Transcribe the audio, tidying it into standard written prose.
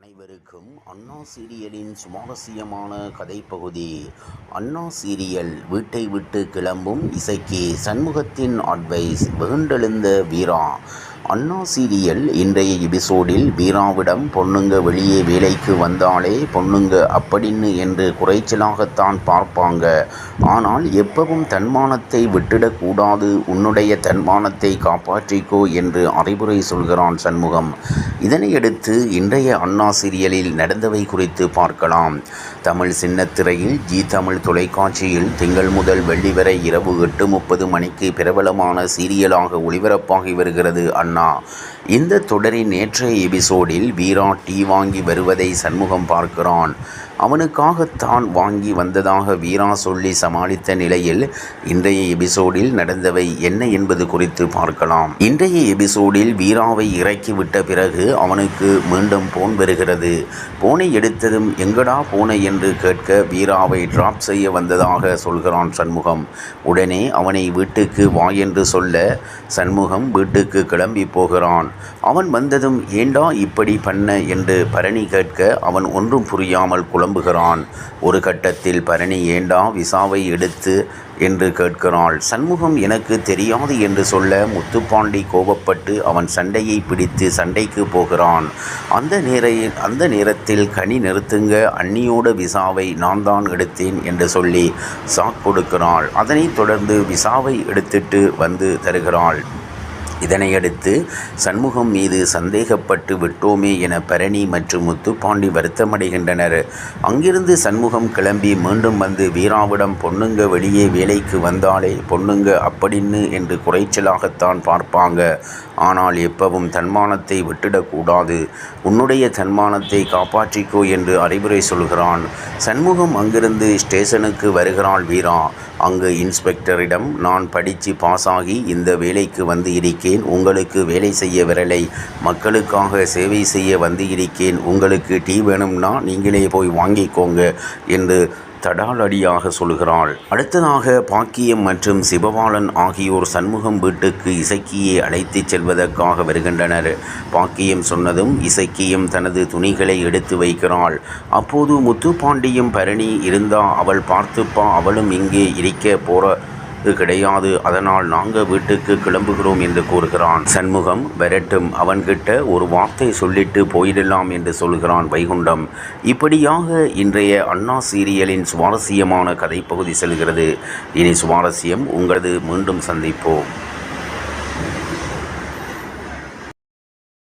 அனைவருக்கும் அண்ணா சீரியலின் சுவாரஸ்யமான கதைப்பகுதி. அண்ணா சீரியல். வீட்டை விட்டு கிளம்பும் இசைக்கு சண்முகத்தின் அட்வைஸ். வெகுண்டெழுந்த வீரா. அண்ணா சீரியல் இன்றைய எபிசோடில் வீராவிடம் பொண்ணுங்க வெளியே வேலைக்கு வந்தாலே பொண்ணுங்க அப்படின்னு என்று குறைச்சலாகத்தான் பார்ப்பாங்க. ஆனால் எப்பவும் தன்மானத்தை விட்டுடக்கூடாது, உன்னுடைய தன்மானத்தை காப்பாற்றிக்கோ என்று அறிவுரை சொல்கிறான் சண்முகம். இதனையடுத்து இன்றைய அண்ணா சீரியலில் நடந்தவை குறித்து பார்க்கலாம். தமிழ் சின்னத்திரையில் ஜி தமிழ் தொலைக்காட்சியில் திங்கள் முதல் வெள்ளி வரை இரவு 8:30 மணிக்கு பிரபலமான சீரியலாக ஒளிபரப்பாகி வருகிறது அண்ணா. இந்த தொடரின் நேற்றைய எபிசோடில் வீரா டீ வாங்கி வருவதை சண்முகம் பார்க்கிறான். அவனுக்காகத்தான் வாங்கி வந்ததாக வீரா சொல்லி சமாளித்த நிலையில் இன்றைய எபிசோடில் நடந்தவை என்ன என்பது குறித்து பார்க்கலாம். இன்றைய எபிசோடில் வீராவை இறக்கிவிட்ட பிறகு அவனுக்கு மீண்டும் போன் வருகிறது. போனை எடுத்ததும் எங்கடா போனை என்று கேட்க வீராவை டிராப் செய்ய வந்ததாக சொல்கிறான் சண்முகம். உடனே அவனை வீட்டுக்கு வா என்று சொல்ல சண்முகம் வீட்டுக்கு கிளம்பி போகிறான். அவன் வந்ததும் ஏண்டா இப்படி பண்ண என்று பரணி கேட்க அவன் ஒன்றும் புரியாமல் குழம்புகிறான். ஒரு கட்டத்தில் பரணி ஏண்டா விசாவை எடுத்து என்று கேட்கிறாள். சண்முகம் எனக்கு தெரியாது என்று சொல்ல முத்துப்பாண்டி கோபப்பட்டு அவன் சண்டையை பிடித்து சண்டைக்கு போகிறான். அந்த நேரத்தில் கனி நிறுத்துங்க, அண்ணியோட விசாவை நான் தான் எடுத்தேன் என்று சொல்லி சாக் கொடுக்கிறாள். அதனைத் தொடர்ந்து விசாவை எடுத்துட்டு வந்து தருகிறாள். இதனையடுத்து சண்முகம் மீது சந்தேகப்பட்டு விட்டோமே என பரணி மற்றும் முத்துப்பாண்டி வருத்தமடைகின்றனர். அங்கிருந்து சண்முகம் கிளம்பி மீண்டும் வந்து வீராவிடம் பொண்ணுங்க வெளியே வேலைக்கு வந்தாலே பொண்ணுங்க அப்படின்னு என்று குறைச்சலாகத்தான் பார்ப்பாங்க. ஆனால் எப்பவும் தன்மானத்தை விட்டுடக்கூடாது, உன்னுடைய தன்மானத்தை காப்பாற்றிக்கோ என்று அறிவுரை சொல்கிறான். சண்முகம் அங்கிருந்து ஸ்டேஷனுக்கு வருகிறாள் வீரா. அங்கு இன்ஸ்பெக்டரிடம் நான் படித்து பாஸாகி இந்த வேலைக்கு வந்து இருக்கேன், உங்களுக்கு வேலை செய்ய வரலை, மக்களுக்காக சேவை செய்ய வந்து இருக்கேன், உங்களுக்கு டீ வேணும்னா நீங்களே போய் வாங்கிக்கோங்க என்று தடாலடியாக சொல்கிறாள். அடுத்ததாக பாக்கியம் மற்றும் சிவபாலன் ஆகியோர் சண்முகம் வீட்டுக்கு இசக்கியை அழைத்து செல்வதற்காக வருகின்றனர். பாக்கியம் சொன்னதும் இசக்கியும் தனது துணிகளை எடுத்து வைக்கிறாள். அப்போது முத்துப்பாண்டியும் பரணி இருந்தா அவள் பார்த்துப்பா, அவளும் இங்கே இருக்க போற கிடையாது, அதனால் நாங்கள் வீட்டுக்கு கிளம்புகிறோம் என்று கூறுகிறான். சண்முகம் வரட்டும், அவன்கிட்ட ஒரு வார்த்தை சொல்லிட்டு போயிடலாம் என்று சொல்கிறான் வைகுண்டம். இப்படியாக இன்றைய அண்ணா சீரியலின் சுவாரஸ்யமான கதைப்பகுதி செல்கிறது. இனி சுவாரஸ்யம் உங்களது. மீண்டும் சந்திப்போம்.